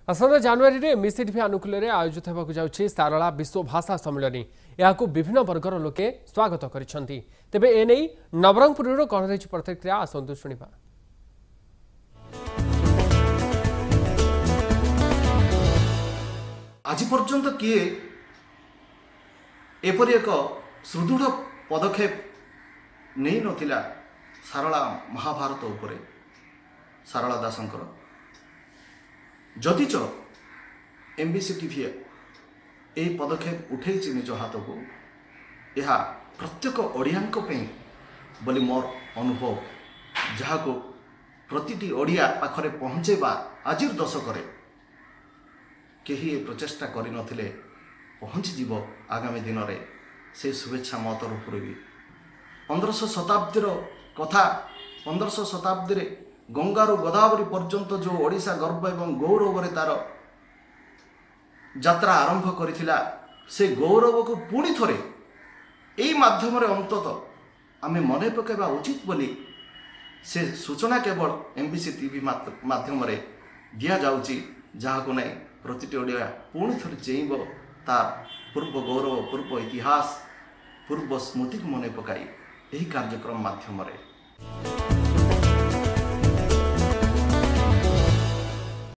आसंता जानुरी में एमबीसी आनुकूल आयोजित होगा जाऊँगी सारला विश्व भाषा सम्मेलन। यह विभिन्न वर्गर लोके स्वागत करिसेंती। तेबे एने नवरंगपुर कौन रही प्रतिक्रिया आसतु शुणा। आज पर्यंत किए एपरी एक सुदृढ़ पदक्षेप नहीं नथिला सारला महाभारत उपरे सारला दासंकर जदिच एमबीसी टीवी ए पदक्षेप उठे निज हाथ को यह प्रत्येक ओडियांक बोली मोर अनुभव जहाँ को प्रतिटी ओडिया पाखरे पहुँचेबा आज दशक कहीं ये प्रचेषा कर नथिले पहुँची जीव आगामी दिन में से शुभेच्छा मो तरफ भी 1500 शताब्दीर कथा 1500 शताब्दी रे गंगारू गोदावरी पर्यंत जो ओडिशा गर्व एवं गौरव रे तार यात्रा आरंभ करिथिला से गौरव को पुणी थरे यही माध्यम रे अंततः आमे मने पकेबा उचित बोली से सूचना केवल एमबीसी टीवी माध्यम रे दिया जाउची जहाँ को नहीं प्रतिटी ओडिया पुणी थरे चेइब तार पूर्व गौरव पूर्व इतिहास पूर्व स्मृति को मने पकाई यही कार्यक्रम माध्यम रे।